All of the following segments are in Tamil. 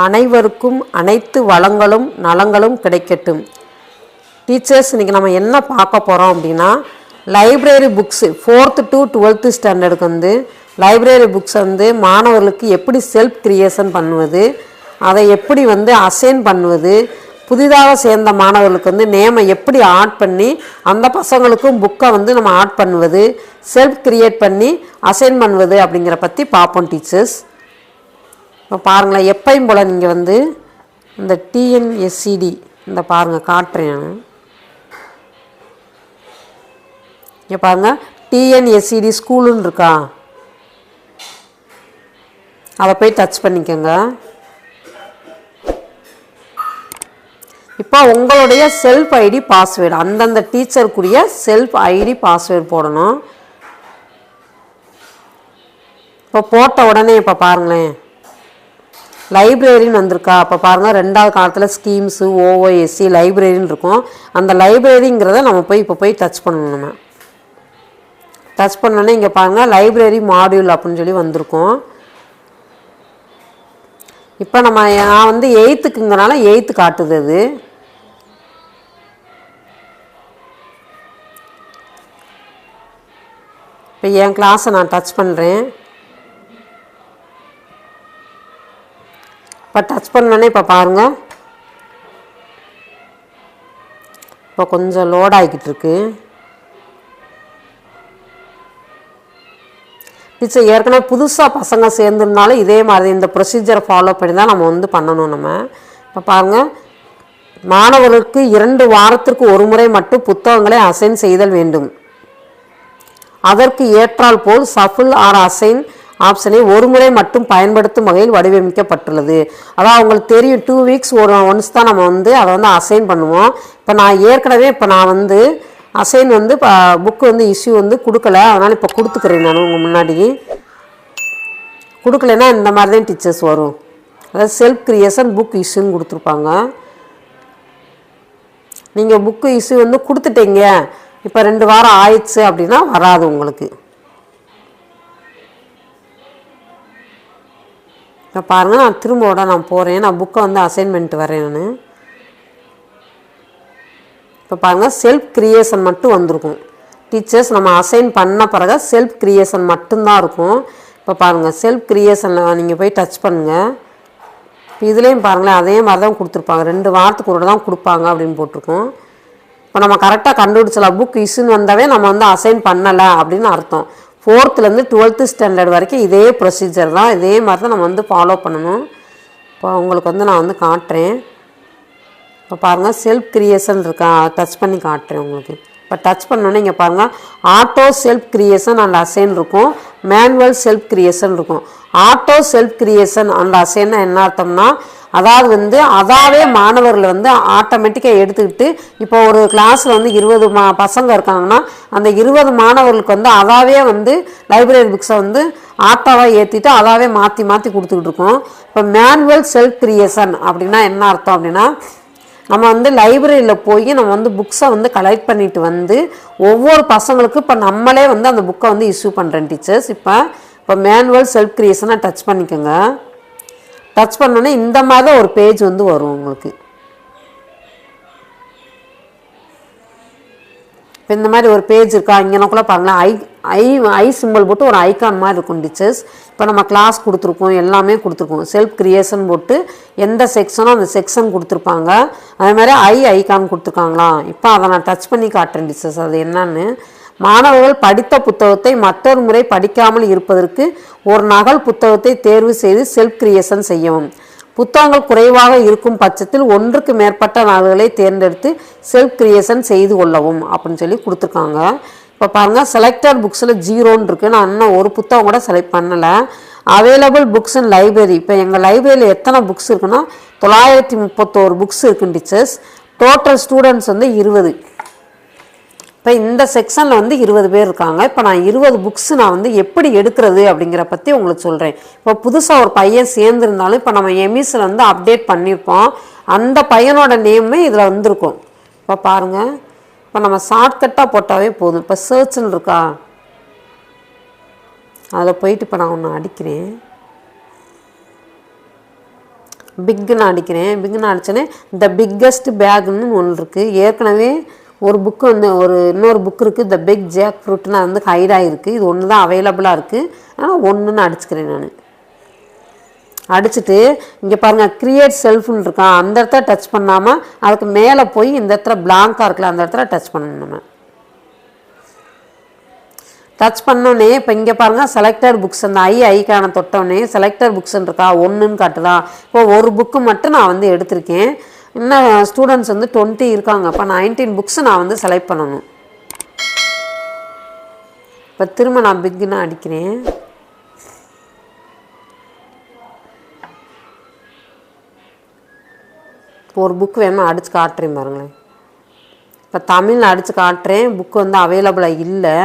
அனைவருக்கும் அனைத்து வளங்களும் நலங்களும் கிடைக்கட்டும். டீச்சர்ஸ், இன்றைக்கி நம்ம என்ன பார்க்க போகிறோம் அப்படின்னா, library books 4th to 12th ஸ்டாண்டர்டுக்கு வந்து லைப்ரரி புக்ஸ் வந்து மாணவர்களுக்கு எப்படி செல்ஃப் கிரியேஷன் பண்ணுவது, அதை எப்படி வந்து அசைன் பண்ணுவது, புதிதாக சேர்ந்த மாணவர்களுக்கு வந்து நேமை எப்படி ஆட் பண்ணி அந்த பசங்களுக்கும் புக்கை வந்து நம்ம ஆட் பண்ணுவது, செல்ஃப் கிரியேட் பண்ணி அசைன் பண்ணுவது அப்படிங்கிற பற்றி பார்ப்போம் டீச்சர்ஸ். இப்போ பாருங்களேன், எப்பையும் போல் நீங்கள் வந்து இந்த டிஎன்எஸ்சிடி இந்த பாருங்கள் காட்டுறேன். இங்கே பாருங்கள், டிஎன்எஸ்சிடி ஸ்கூலுன்னு இருக்கா, அதை போய் டச் பண்ணிக்கோங்க. இப்போ உங்களுடைய செல்ஃப் ஐடி பாஸ்வேர்டு, அந்தந்த டீச்சருக்குரிய செல்ஃப் ஐடி பாஸ்வேர்டு போடணும். இப்போ போட்ட உடனே இப்போ பாருங்களேன், லைப்ரரின்னு வந்திருக்கா. அப்போ பாருங்கள், 2வது காலத்தில் ஸ்கீம்ஸு ஓஓஎஸ்சி லைப்ரரின்னு இருக்கும். அந்த லைப்ரரிங்கிறத நம்ம இப்போ போய் டச் பண்ணணும். நம்ம டச் பண்ணோன்னே இங்கே பாருங்கள், லைப்ரரி மாடியூல் அப்படின்னு சொல்லி வந்திருக்கும். இப்போ நான் வந்து 8க்குங்கனால 8 காட்டுது. அது இப்போ என் கிளாஸை நான் டச் பண்ணுறேன். இப்போ டச் பண்ணோன்னே இப்போ பாருங்கள், இப்போ கொஞ்சம் லோட் ஆகிக்கிட்டு இருக்கு. டீச்சர், ஏற்கனவே புதுசாக பசங்க சேர்ந்துருந்தாலும் இதே மாதிரி இந்த ப்ரொசீஜரை ஃபாலோ பண்ணி தான் நம்ம வந்து பண்ணணும். நம்ம இப்போ பாருங்கள், மாணவர்களுக்கு 2 வாரத்திற்கு ஒரு முறை மட்டும் புத்தகங்களை அசைன் செய்தல் வேண்டும். அதற்கு ஏற்றால் போல் சஃபிள் ஆர் அசைன் ஆப்ஷனை ஒரு முறை மட்டும் பயன்படுத்தும் வகையில் வடிவமைக்கப்பட்டுள்ளது. அதாவது உங்களுக்கு தெரியும், 2 வீக்ஸ் ஒன்ஸ் தான் நம்ம வந்து அதை வந்து அசைன் பண்ணுவோம். இப்போ நான் வந்து அசைன் வந்து புக்கு வந்து இஷ்யூ வந்து கொடுக்கல, அதனால் இப்போ கொடுத்துக்கிறேன். நான் உங்கள் முன்னாடி கொடுக்கலன்னா இந்த மாதிரி தான் டீச்சர்ஸ் வரும். அதாவது செல்ஃப் கிரியேஷன் புக் இஷ்யூன்னு கொடுத்துருப்பாங்க. நீங்கள் புக்கு இஷ்யூ வந்து கொடுத்துட்டீங்க, இப்போ 2 வாரம் ஆயிடுச்சு அப்படின்னா வராது உங்களுக்கு. இப்போ பாருங்கள், நான் திரும்ப நான் போகிறேன், நான் புக்கை வந்து அசைன்மெண்ட் வரேன். நான் இப்போ பாருங்கள், செல்ஃப் கிரியேஷன் மட்டும் வந்திருக்கும். டீச்சர்ஸ், நம்ம அசைன் பண்ண பிறகு செல்ஃப் கிரியேஷன் மட்டும்தான் இருக்கும். இப்போ பாருங்கள், செல்ஃப் கிரியேஷனில் நீங்கள் போய் டச் பண்ணுங்கள். இப்போ இதுலேயும் பாருங்களேன், அதே மாதிரி தான் கொடுத்துருப்பாங்க. 2 வாரத்துக்கு ஒரு தான் கொடுப்பாங்க அப்படின்னு போட்டிருக்கோம். இப்போ நம்ம கரெக்டாக கண்டுபிடிச்சலாம், புக் இஷ்யூன்னு வந்தாவே நம்ம வந்து அசைன் பண்ணலை அப்படின்னு அர்த்தம். 4thலேருந்து 12th ஸ்டாண்டர்ட் வரைக்கும் இதே ப்ரொசீஜர் தான், இதே மாதிரி தான் நம்ம வந்து ஃபாலோ பண்ணணும். இப்போ உங்களுக்கு வந்து நான் வந்து காட்டுறேன். இப்போ பாருங்கள், செல்ஃப் கிரியேஷன் இருக்கா, டச் பண்ணி காட்டுறேன் உங்களுக்கு. இப்போ டச் பண்ணோன்னே இங்கே பாருங்கள், auto self creation and assign இருக்கும், மேனுவல் செல்ஃப் கிரியேஷன் இருக்கும். ஆட்டோ செல்ஃப் கிரியேஷன் அண்ட் அசைன்னா என்ன அர்த்தம்னா, அதாவது வந்து அதாவே மாணவர்கள் வந்து ஆட்டோமேட்டிக்காக எடுத்துக்கிட்டு, இப்போ ஒரு கிளாஸில் வந்து 20 பசங்க இருக்காங்கன்னா அந்த 20 மாணவர்களுக்கு வந்து அதாவே வந்து லைப்ரரி புக்ஸை வந்து ஆட்டோவாக ஏற்றிட்டு அதாவே மாற்றி மாற்றி கொடுத்துக்கிட்டு இருக்கோம். இப்போ மேனுவல் செல்ஃப் கிரியேஷன் அப்படின்னா என்ன அர்த்தம் அப்படின்னா, நம்ம வந்து லைப்ரரியில் போய் நம்ம வந்து புக்ஸை வந்து கலெக்ட் பண்ணிட்டு வந்து ஒவ்வொரு பசங்களுக்கும் இப்போ நம்மளே வந்து அந்த புக்கை வந்து இஷ்யூ பண்ணுறேன் டீச்சர்ஸ். இப்போ மேனுவல் செல்ஃப் கிரியேஷனை டச் பண்ணிக்கோங்க. டச் பண்ணோன்னே இந்த மாதிரி தான் ஒரு பேஜ் வந்து வரும் உங்களுக்கு. இப்போ இந்த மாதிரி ஒரு பேஜ் இருக்கா, இங்கேனாக்குள்ளே பாருங்களேன், ஐ சிம்பிள் போட்டு ஒரு ஐக்கான் மாதிரி இருக்கும் டீச்சர்ஸ். இப்போ நம்ம கிளாஸ் கொடுத்துருக்கோம், எல்லாமே கொடுத்துருக்கோம். செல்ஃப் கிரியேஷன் போட்டு எந்த செக்ஷனோ அந்த செக்ஷன் கொடுத்துருப்பாங்க. அதே மாதிரி ஐக்கான் கொடுத்துருக்காங்களா. இப்போ அதை நான் டச் பண்ணி காட்டுறேன் டீச்சர்ஸ், அது என்னன்னு. மாணவர்கள் படித்த புத்தகத்தை மற்றொரு முறை படிக்காமல் இருப்பதற்கு ஒரு நகல் புத்தகத்தை தேர்வு செய்து செல்ஃப் கிரியேஷன் செய்யவும். புத்தகங்கள் குறைவாக இருக்கும் பட்சத்தில் 1க்கு மேற்பட்ட நகல்களை தேர்ந்தெடுத்து செல்ஃப் கிரியேஷன் செய்து கொள்ளவும் அப்படின்னு சொல்லி கொடுத்துருக்காங்க. இப்போ பாருங்கள், செலக்டட் புக்ஸில் 0ன்னு இருக்குது. நான் இன்னும் ஒரு புத்தகம் கூட செலக்ட் பண்ணலை. அவைலபிள் புக்ஸ் இன் லைப்ரரி, இப்போ எங்கள் லைப்ரரியில் எத்தனை புக்ஸ் இருக்குன்னா 931 புக்ஸ் இருக்குன்னு டீச்சர்ஸ். டோட்டல் ஸ்டூடெண்ட்ஸ் வந்து 20. இப்போ இந்த செக்ஷனில் வந்து 20 பேர் இருக்காங்க. இப்போ நான் 20 புக்ஸ் நான் வந்து எப்படி எடுக்கிறது அப்படிங்கிற பற்றி உங்களுக்கு சொல்கிறேன். இப்போ புதுசாக ஒரு பையன் சேர்ந்துருந்தாலும் இப்போ நம்ம எம்இஸில் வந்து அப்டேட் பண்ணியிருப்போம், அந்த பையனோட நேமே இதில் வந்திருக்கும். இப்போ பாருங்கள், இப்போ நம்ம ஷார்ட்கட்டாக போட்டாவே போதும். இப்போ சர்ச்ன்னு இருக்கா, அதில் போயிட்டு இப்போ நான் ஒன்று அடிக்கிறேன். பிக்குன்னு அடிக்கிறேன். பிக்குன்னு அடித்தோன்னே த பிக்கஸ்ட் பேக்குன்னு ஒன்று இருக்குது. ஏற்கனவே ஒரு புக்கு வந்து இன்னொரு புக் இருக்குது, த பிக் ஜாக் ஃப்ரூட்னு வந்து ஹைட் ஆகிருக்கு. இது ஒன்று தான் அவைலபிளாக இருக்குது. ஆனால் ஒன்றுன்னு அடிச்சுக்கிறேன் நான். அடிச்சுட்டு இங்கே பாருங்கள் கிரியேட் செல்ஃப்னு இருக்கான், அந்த இடத்துல டச் பண்ணாமல் அதுக்கு மேலே போய் இந்த இடத்துல பிளாங்காக இருக்குல்ல அந்த இடத்துல டச் பண்ணணும். நம்ம டச் பண்ணோன்னே இப்போ இங்கே பாருங்கள் செலக்டட் புக்ஸ், அந்த ஐக்கான தொட்டோடனே செலக்டட் புக்ஸ்ன்னு இருக்கா, ஒன்றுன்னு காட்டுதான். இப்போ ஒரு புக்கு மட்டும் நான் வந்து எடுத்திருக்கேன். இன்னும் ஸ்டூடெண்ட்ஸ் வந்து 20 இருக்காங்க. இப்போ 19 புக்ஸ் நான் வந்து செலக்ட் பண்ணணும். இப்போ திரும்ப நான் பிக்குன்னு அடிக்கிறேன். இப்போ ஒரு புக்கு வேணுமா அடித்து காட்டுறேன் பாருங்களேன். இப்போ தமிழில் அடித்து காட்டுறேன். புக்கு வந்து அவைலபிளாக இல்லை.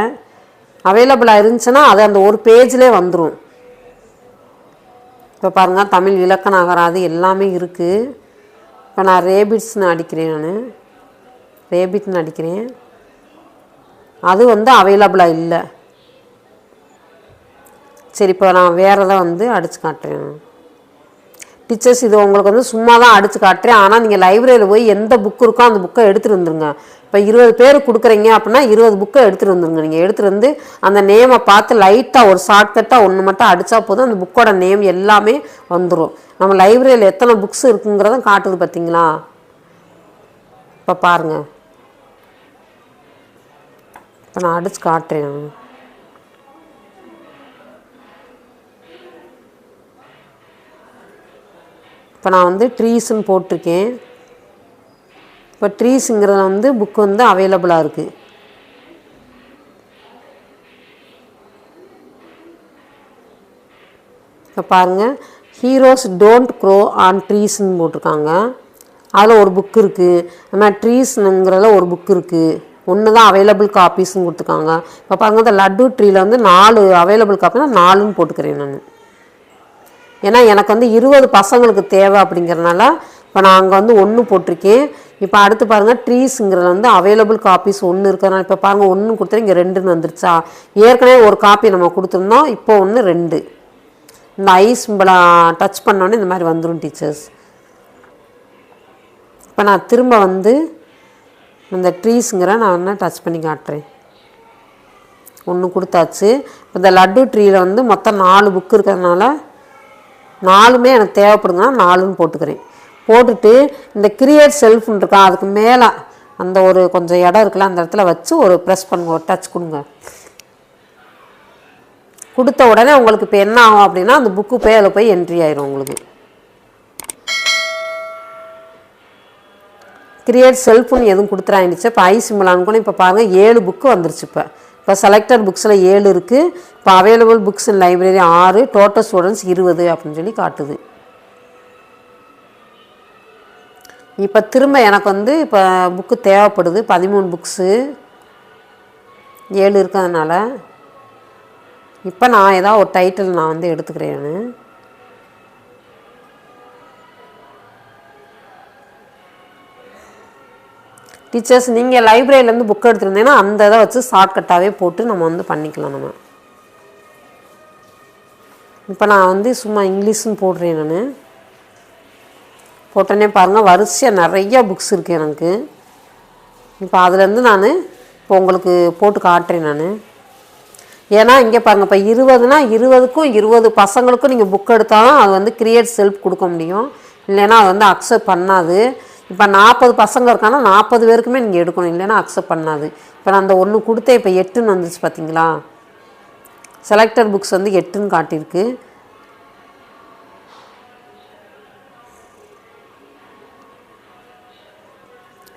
அவைலபிளாக இருந்துச்சுன்னா அது அந்த ஒரு பேஜ்லேயே வந்துடும். இப்போ பாருங்கள் தமிழ் இலக்கண அகராதி எல்லாமே இருக்குது. இப்போ நான் ரேபிட்ஸ்னு அடிக்கிறேன். நான் ரேபிட்னு அடிக்கிறேன். அது வந்து அவைலபிளாக இல்லை. சரி இப்போ நான் வேறு எதாவது வந்து அடித்து காட்டுறேன். டீச்சர்ஸ் இது உங்களுக்கு வந்து சும்மா தான் அடித்து காட்டுறேன். ஆனால் நீங்கள் லைப்ரரியில் போய் எந்த புக்கு இருக்கோ அந்த புக்கை எடுத்துகிட்டு வந்துருங்க. இப்போ 20 பேர் கொடுக்குறீங்க அப்படின்னா 20 புக்கை எடுத்துகிட்டு வந்துருங்க. நீங்கள் எடுத்துகிட்டு வந்து அந்த நேமை பார்த்து லைட்டாக ஒரு ஷார்ட்கட்டாக ஒன்று மட்டும் அடித்தா போதும், அந்த புக்கோட நேம் எல்லாமே வந்துடும். நம்ம லைப்ரரியில் எத்தனை புக்ஸ் இருக்குங்கிறதும் காட்டுது பார்த்தீங்களா. இப்போ பாருங்கள், இப்போ நான் அடித்து காட்டுறேன். இப்போ நான் வந்து ட்ரீஸ்ன்னு போட்டிருக்கேன். இப்போ ட்ரீஸுங்கிறத வந்து புக்கு வந்து அவைலபிளாக இருக்குது. இப்போ பாருங்கள் ஹீரோஸ் டோன்ட் க்ரோ ஆன் ட்ரீஸ்ன்னு போட்டிருக்காங்க. அதில் ஒரு புக்கு இருக்குது. அது மாதிரி ட்ரீஸ்னுங்கிறதுல ஒரு புக்கு இருக்குது. ஒன்று தான் அவைலபிள் காப்பீஸ்ன்னு கொடுத்துருக்காங்க. இப்போ பாருங்கள் இந்த லட்டு ட்ரீயில் வந்து 4 அவைலபிள் காப்பினா 4ன்னு போட்டுக்கிறேன் நான். ஏன்னா எனக்கு வந்து 20 பசங்களுக்கு தேவை அப்படிங்கிறதுனால இப்போ நான் அங்கே வந்து 1 போட்டிருக்கேன். இப்போ அடுத்து பாருங்கள் ட்ரீஸுங்கிறது வந்து அவைலபிள் காப்பீஸ் 1 இருக்கிறதுனால இப்போ பாருங்கள் 1 கொடுத்தா இங்கே 2ன்னு வந்துருச்சா. ஏற்கனவே ஒரு காப்பி நம்ம கொடுத்துருந்தோம், இப்போ 1 2. இந்த சிம்பிளை டச் பண்ணோன்னே இந்த மாதிரி வந்துடும் டீச்சர்ஸ். இப்போ நான் திரும்ப வந்து இந்த ட்ரீஸுங்கிற நான் என்ன டச் பண்ணி காட்டுறேன். 1 கொடுத்தாச்சு. இப்போ இந்த லட்டு ட்ரீயில் வந்து மொத்தம் 4 புக்கு இருக்கிறதுனால 4மே எனக்கு தேவைப்படுதுன்னா 4ன்னு போட்டுக்கிறேன். போட்டுட்டு இந்த கிரியேட் செல்ஃப்னு இருக்கா அதுக்கு மேலே அந்த ஒரு கொஞ்சம் இடம் இருக்குல்ல அந்த இடத்துல வச்சு ஒரு ப்ரெஸ் பண்ணுங்க, ஒரு டச் கொடுங்க. கொடுத்த உடனே உங்களுக்கு இப்போ என்ன ஆகும் அப்படின்னா அந்த புக்கு போய் அதில் போய் என்ட்ரி ஆயிரும். உங்களுக்கு கிரியேட் செல்ஃப்னு எதுவும் கொடுத்துறாயிடுச்சு. இப்போ சிம்பிளானு கூட இப்போ பாருங்கள் 7 புக்கு வந்துருச்சு. இப்போ செலக்டட் புக்ஸில் 7 இருக்குது. இப்போ available books in library 6, total students 20 அப்படின்னு சொல்லி காட்டுது. இப்போ திரும்ப எனக்கு வந்து இப்போ புக்கு தேவைப்படுது 13 புக்ஸு 7 இருக்கிறதுனால இப்போ நான் ஏதாவது ஒரு டைட்டில் நான் வந்து எடுத்துக்கிறேன். டீச்சர்ஸ் நீங்கள் லைப்ரரியிலேருந்து புக் எடுத்துருந்தீங்கன்னா அந்த இதை வச்சு ஷார்ட்கட்டாகவே போட்டு நம்ம வந்து பண்ணிக்கலாம். நம்ம இப்போ நான் வந்து சும்மா இங்கிலீஷ்னு போடுறேன். நான் போட்டோன்னே பாருங்கள் வரிசையாக நிறையா புக்ஸ் இருக்குது எனக்கு. இப்போ அதுலேருந்து நான் இப்போ உங்களுக்கு போட்டு காட்டுறேன் நான். ஏன்னா இங்கே பாருங்கள் இப்போ 20னா 20க்கும் 20 பசங்களுக்கும் நீங்கள் புக் எடுத்தாலும் அது வந்து கிரியேட் செல்ஃப் கொடுக்க முடியும். இல்லைன்னா அது வந்து அக்செப்ட் பண்ணாது. இப்போ 40 பசங்க இருக்கானா 40 பேருக்குமே நீங்கள் எடுக்கணும், இல்லைன்னா அக்செப்ட் பண்ணாது. இப்போ நான் அந்த 1 கொடுத்தேன். இப்போ 8ன்னு வந்துச்சு பார்த்தீங்களா. செலக்டட் புக்ஸ் வந்து 8ன்னு காட்டியிருக்கு.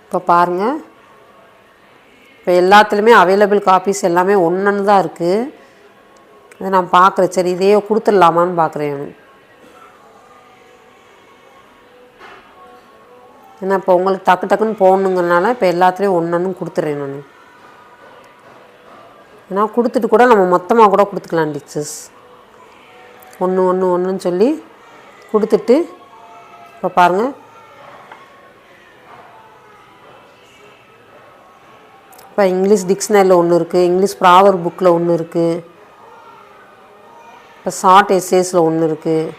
இப்போ பாருங்கள் இப்போ எல்லாத்துலேயுமே அவைலபிள் காப்பீஸ் எல்லாமே 1 தான் இருக்குது. அதை நான் பார்க்குறேன். சரி இதையே கொடுத்துடலாமான்னு பார்க்குறேன். ஏன்னா இப்போ உங்களுக்கு டக்கு டக்குன்னு போகணுங்கிறனால இப்போ எல்லாத்துலேயும் 1 கொடுத்துட்றேன் நான். ஏன்னா கொடுத்துட்டு கூட நம்ம மொத்தமாக கூட கொடுத்துக்கலாம் டீச்சர்ஸ். 1 சொல்லி கொடுத்துட்டு இப்போ பாருங்கள் இப்போ இங்கிலீஷ் டிக்ஷனரியில் 1 இருக்குது, இங்கிலீஷ் ப்ராவர் புக்கில் 1 இருக்குது, இப்போ ஷார்ட் எஸ்ஸேஸில் 1 இருக்குது,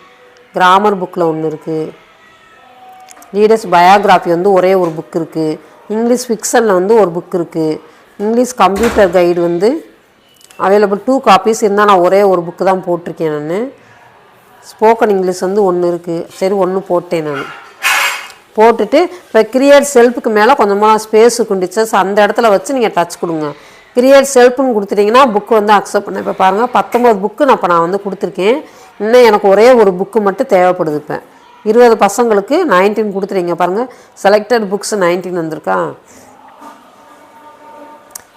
கிராமர் புக்கில் 1 இருக்குது, ரீடர்ஸ் பயோகிராஃபி வந்து ஒரே ஒரு புக் இருக்குது. இங்கிலீஷ் ஃபிக்ஷனில் வந்து ஒரு புக் இருக்குது. இங்கிலீஷ் கம்ப்யூட்டர் கைடு வந்து அவைலபிள் 2 காப்பீஸ் இருந்தால் நான் ஒரே ஒரு புக்கு தான் போட்டிருக்கேன். நான் ஸ்போக்கன் இங்கிலீஷ் வந்து ஒன்று இருக்குது. சரி, ஒன்று போட்டேன். நான் போட்டுட்டு இப்போ கிரியேட் செல்ஃபுக்கு மேலே கொஞ்சமாக ஸ்பேஸ் இருக்கும் டீச்சர்ஸ், அந்த இடத்துல வச்சு நீங்கள் டச் கொடுங்க. கிரியேட் செல்ஃப்னு கொடுத்துட்டிங்கன்னா புக்கு வந்து அக்செப்ட் பண்ண. இப்போ பாருங்கள் 19 புக்கு நான் வந்து கொடுத்துருக்கேன். இன்னும் எனக்கு ஒரே ஒரு புக்கு மட்டும் தேவைப்படுது. இப்போ 20 பசங்களுக்கு 19 கொடுத்துருங்க. பாருங்கள் செலக்டட் புக்ஸ் 19 வந்திருக்கா.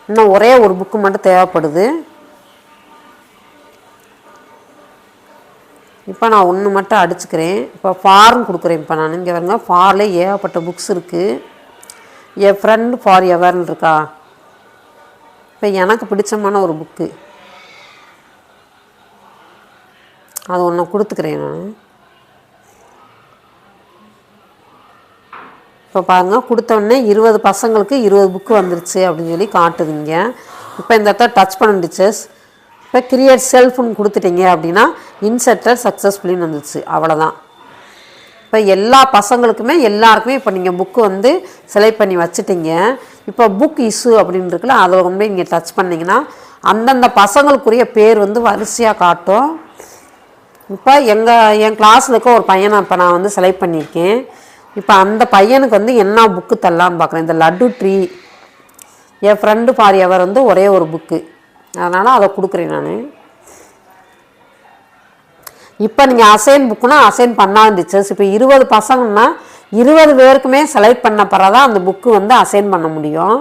இன்னும் ஒரே ஒரு புக்கு மட்டும் தேவைப்படுது. இப்போ நான் ஒன்று மட்டும் அடிச்சுக்கிறேன். இப்போ ஃபார்ம் கொடுக்குறேன். இப்போ நான் இங்கே பாருங்க ஃபார்லேயே ஏகப்பட்ட புக்ஸ் இருக்குது. என் ஃப்ரெண்ட் ஃபார் எவர்னு இருக்கா. இப்போ எனக்கு பிடிச்சமான ஒரு புக்கு அது ஒன்று கொடுத்துக்கிறேன் நான். இப்போ பாருங்கள் கொடுத்தோடனே 20 பசங்களுக்கு 20 புக்கு வந்துருச்சு அப்படின்னு சொல்லி காட்டுதுங்க. இப்போ இந்த இடத்த டச் பண்ண டீச்சர்ஸ். இப்போ கிரியேட் செல்ஃப்னு கொடுத்துட்டீங்க அப்படின்னா இன்செர்டட் சக்ஸஸ்ஃபுல்லின்னு வந்துச்சு. அவ்வளோதான். இப்போ எல்லா பசங்களுக்குமே எல்லாருக்குமே இப்போ நீங்கள் புக்கு வந்து செலக்ட் பண்ணி வச்சுட்டீங்க. இப்போ புக் இஷ்யூ அப்படின்னு இருக்குல்ல, அதை ரொம்ப நீங்கள் டச் பண்ணிங்கன்னா அந்தந்த பசங்களுக்குரிய பேர் வந்து வரிசையாக காட்டும். இப்போ என் கிளாஸில் இருக்க ஒரு பையனை இப்போ நான் வந்து செலக்ட் பண்ணியிருக்கேன். இப்போ அந்த பையனுக்கு வந்து என்ன புக்கு தரலான்னு பார்க்குறேன். இந்த laddu tree N friend for ever வந்து ஒரே ஒரு புக்கு, அதனால் அதை கொடுக்குறேன் நான். இப்போ நீங்கள் அசைன் புக்குன்னா அசைன் பண்ணாது டீச்சர்ஸ். இப்போ 20 பசங்கன்னா 20 பேருக்குமே செலக்ட் பண்ண பிறதான் அந்த புக்கு வந்து அசைன் பண்ண முடியும்.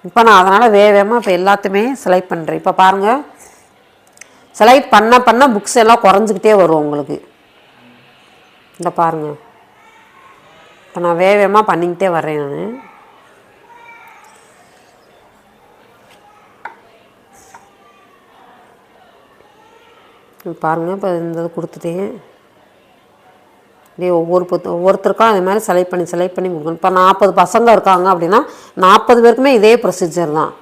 இப்போ நான் அதனால் வேகமாக இப்போ எல்லாத்தையுமே செலக்ட் பண்ணுறேன். இப்போ பாருங்கள் செலக்ட் பண்ண புக்ஸ் எல்லாம் குறைஞ்சிக்கிட்டே வரும் உங்களுக்கு. இந்த பாருங்கள் இப்போ நான் வேகமாக பண்ணிக்கிட்டே வர்றேன் நான். பாருங்கள் இப்போ இந்த இது கொடுத்துட்டேன். இதே ஒவ்வொருத்தருக்கும் அது மாதிரி செலக்ட் பண்ணி கொடுக்கணும். இப்போ 40 பசங்க இருக்காங்க அப்படின்னா 40 பேருக்குமே இதே ப்ரொசீஜர் தான்.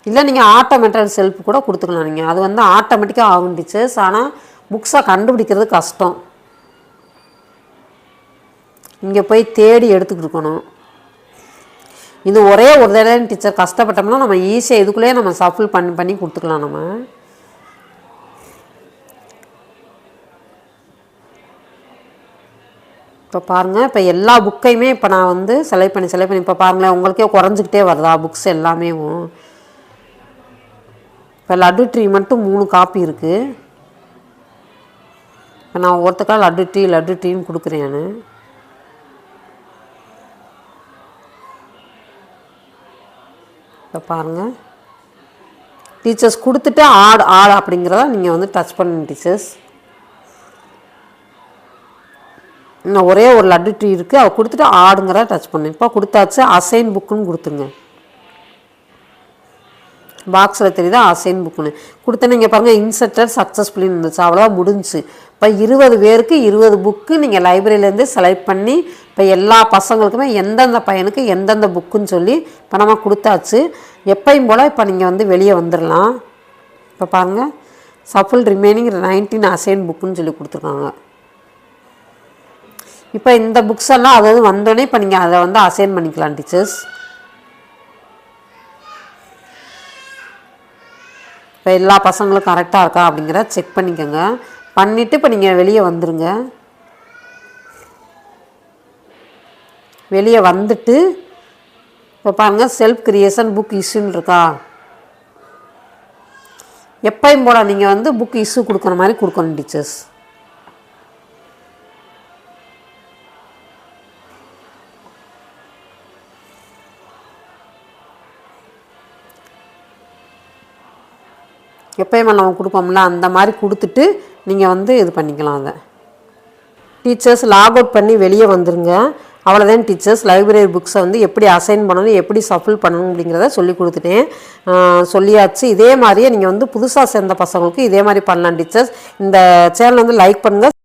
இல்லை நீங்கள் ஆட்டோமேட்டட் செல்ஃப் கூட கொடுத்துக்கலாம். நீங்கள் அது வந்து ஆட்டோமேட்டிக்காக ஆகும் டீச்சர்ஸ். ஆனால் புக்ஸை கண்டுபிடிக்கிறது கஷ்டம். இங்கே போய் தேடி எடுத்துக்கிட்டு இருக்கணும். இது ஒரே ஒரு தடவை டீச்சர் கஷ்டப்பட்டோம்னா நம்ம ஈஸியாக இதுக்குள்ளேயே நம்ம சஃபில் பண்ணி கொடுத்துக்கலாம். நம்ம இப்போ பாருங்கள் இப்போ எல்லா புக்கையுமே இப்போ நான் வந்து செலக்ட் பண்ணி இப்போ பாருங்களேன் உங்களுக்கே குறைஞ்சிக்கிட்டே வருதா புக்ஸ் எல்லாமே. இப்போ லட்டு ட்ரீ மட்டும் 3 காப்பி இருக்குது. இப்போ நான் ஒருத்தருக்கா லட்டு ட்ரீன்னு கொடுக்குறேன் நான். இப்போ பாருங்கள் டீச்சர்ஸ் கொடுத்துட்டு ஆடு அப்படிங்கிறத நீங்கள் வந்து டச் பண்ணுங்க டீச்சர்ஸ். இன்னும் ஒரே ஒரு லட்டு ட்ரீ இருக்குது, அதை கொடுத்துட்டு ஆடுங்கிறத டச் பண்ணு. இப்போ கொடுத்தாச்சு. அசைன் புக்குன்னு கொடுத்துருங்க. பாக்ஸில் தெரியுதா அசைன் புக்குன்னு கொடுத்தேன்னு. இங்கே பாருங்கள் இன்செர்டட் சக்ஸஸ்ஃபுல்லின்னு இருந்துச்சு. அவ்வளோதான் முடிஞ்சு. இப்போ 20 பேருக்கு 20 புக்கு நீங்கள் லைப்ரரியிலேருந்து செலக்ட் பண்ணி இப்போ எல்லா பசங்களுக்குமே எந்தெந்த பையனுக்கு எந்தெந்த புக்குன்னு சொல்லி இப்போ நம்ம கொடுத்தாச்சு. எப்பயும் போல் இப்போ நீங்கள் வந்து வெளியே வந்துடலாம். இப்போ பாருங்கள் சஃபில் ரிமைனிங் 19 அசைன் புக்குன்னு சொல்லி கொடுத்துருக்காங்க. இப்போ இந்த புக்ஸ் எல்லாம் அதாவது வந்தோடனே இப்போ நீங்கள் அதை வந்து அசைன் பண்ணிக்கலாம் டீச்சர்ஸ். இப்போ எல்லா பசங்களும் கரெக்டாக இருக்கா அப்படிங்கிற செக் பண்ணிக்கோங்க. பண்ணிவிட்டு இப்போ நீங்கள் வெளியே வந்துடுங்க. வெளியே வந்துட்டு இப்போ பாருங்கள் செல்ஃப் கிரியேஷன் புக் இஷ்யூன்னு இருக்கா. எப்பயும் போல் நீங்கள் வந்து புக் இஷ்யூ கொடுக்குற மாதிரி கொடுக்கணும் டீச்சர்ஸ். எப்பயுமே நம்ம கொடுப்போம்ல அந்த மாதிரி கொடுத்துட்டு நீங்கள் வந்து இது பண்ணிக்கலாம். அதை டீச்சர்ஸ் லாக் அவுட் பண்ணி வெளியே வந்துருங்க. அவ்வளோதான் டீச்சர்ஸ். லைப்ரரி புக்ஸை வந்து எப்படி அசைன் பண்ணணும் எப்படி சஃபில் பண்ணணும் அப்படிங்கிறத சொல்லி கொடுத்துட்டேன். சொல்லியாச்சு. இதே மாதிரியே நீங்கள் வந்து புதுசாக சேர்ந்த பசங்களுக்கு இதே மாதிரி பண்ணலாம் டீச்சர்ஸ். இந்த சேனல் வந்து லைக் பண்ணுங்கள்.